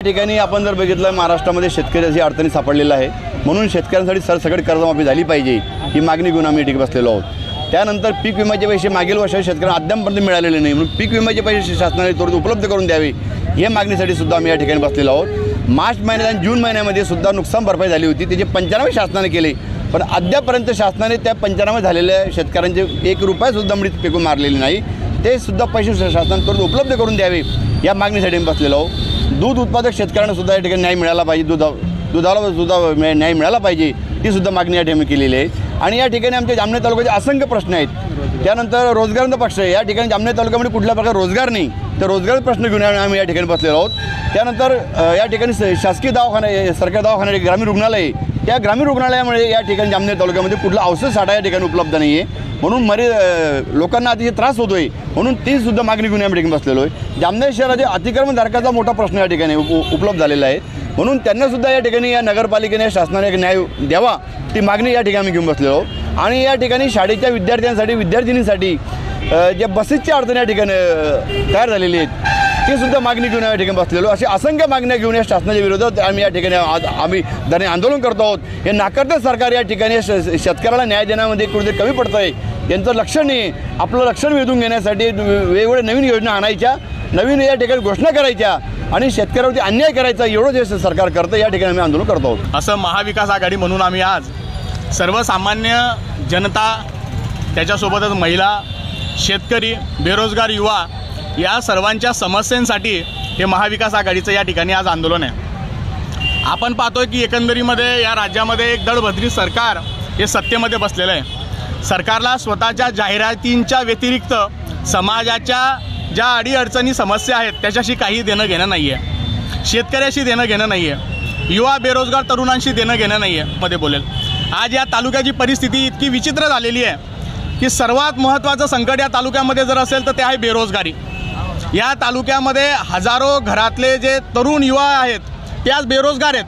ठिकाणी आपण जर बघितलं महाराष्ट्रामध्ये शेतकऱ्याची अडचणी सापडलेला आहे, म्हणून शेतकऱ्यांसाठी सरसकट कर्जमाफी झाली पाहिजे ही मागणी घेऊन आम्ही ठिकाणी बसलेलो आहोत। त्यानंतर पीक विम्याचे पैसे मागील वर्षी शेतकऱ्यांना अद्यापपर्यंत मिळालेले नाही, म्हणून पीक विम्याचे पैसे शासनाने त्वरित उपलब्ध करून द्यावे या मागणीसाठी सुद्धा आम्ही या ठिकाणी बसलेलो आहोत। मार्च महिन्यात आणि जून महिन्यामध्ये सुद्धा नुकसान भरपाई झाली होती, त्याचे 95 शासनाने केले, पण अद्यापर्यंत शासनाने त्या 95 झालेल्या शेतकऱ्यांचे 1 रुपयासुद्धा मृत पिकून मारलेले नाही, ते सुद्धा पैसे शासनाने त्वरित उपलब्ध करून द्यावे या मागणीसाठी आम्ही बसलेलो आहोत। दूध उत्पादक शेतकऱ्यांना सुद्धा या ठिकाणी न्याय मिळाला पाहिजे, दुधाला सुद्धा न्याय मिळाला पाहिजे, ती सुद्धा मागणी या ठिकाणी केलेली आहे। आणि या ठिकाणी आमच्या जामनेर तालुक्याचे असंख्य प्रश्न आहेत। त्यानंतर रोजगारांचा पक्ष आहे, या ठिकाणी जामनेर तालुक्यामध्ये कुठल्या प्रकारे रोजगार नाही, तर रोजगार प्रश्न घेऊन आम्ही या ठिकाणी बसलेलो आहोत। त्यानंतर या ठिकाणी शासकीय दवाखाने, सरकारी दवाखाने, ग्रामीण रुग्णालय, त्या ग्रामीण रुग्णालयामुळे या ठिकाणी जामनेर तालुक्यामध्ये कुठला औषध साठा या ठिकाणी उपलब्ध नाही आहे, म्हणून लोकांना अतिशय त्रास होतो आहे, म्हणून ती सुद्धा मागणी घेऊन या ठिकाणी बसलेलो आहे। जामनेर शहराचे अतिक्रमणधारकाचा मोठा प्रश्न या ठिकाणी उपलब्ध झालेला आहे, म्हणून त्यांनासुद्धा या ठिकाणी या नगरपालिकेने शासनाने न्याय द्यावा ती मागणी या ठिकाणी आम्ही घेऊन बसलेलो आहोत। आणि या ठिकाणी शाळेच्या विद्यार्थ्यांसाठी, विद्यार्थिनींसाठी ज्या बसेसची अडचणी या ठिकाणी तयार झालेली आहेत, ती सुद्धा मागणी घेऊन या ठिकाणी बसलेलो। अशी असंख्य मागण्या घेऊन या शासनाच्या विरोधात आम्ही या ठिकाणी आम्ही धरणे आंदोलन करतो आहोत। हे नाकारते सरकार या ठिकाणी शेतकऱ्याला न्याय देण्यामध्ये कुठेतरी कमी पडतं आहे, यांचं लक्ष नाही। आपलं लक्ष वेधून घेण्यासाठी वेगवेगळ्या नवीन योजना आणायच्या, नवीन या ठिकाणी घोषणा करायच्या आणि शेतकऱ्यावरती अन्याय करायचा, एवढंच हे सरकार करतं। या ठिकाणी आम्ही आंदोलन करतो आहोत। असं महाविकास आघाडी म्हणून आम्ही आज सर्वसामान्य जनता, त्याच्यासोबतच महिला, शेतकरी, बेरोजगार युवा या सर्वांच्या समस्यांसाठी हे महाविकास आघाडीचं या ठिकाणी आज आंदोलन आहे। आपण पाहतोय की एकंदरीमध्ये या राज्यामध्ये एक दळभद्री सरकार हे सत्तेमध्ये बसलेलं आहे। सरकारला स्वतःच्या जाहिरातींच्या व्यतिरिक्त समाजाच्या ज्या अडीअडचणी समस्या आहेत त्याच्याशी काही देणं घेणं नाही आहे, शेतकऱ्याशी देणं घेणं नाही आहे, युवा बेरोजगार तरुणांशी देणं घेणं नाही आहे मध्ये बोलेल। आज या तालुक्याची परिस्थिती इतकी विचित्र झालेली आहे की सर्वात महत्त्वाचं संकट या तालुक्यामध्ये जर असेल तर ते आहे बेरोजगारी। या तालुक्यामध्ये हजारो घरातले जे तरुण युवा आहेत ते आज बेरोजगार आहेत,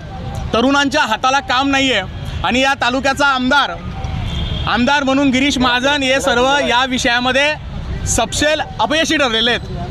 तरुणांच्या हाताला काम नाही आहे। आणि या तालुक्याचा आमदार म्हणून गिरीश महाजन हे सर्व या विषयामध्ये सपशेल अपयशी ठरलेले आहेत।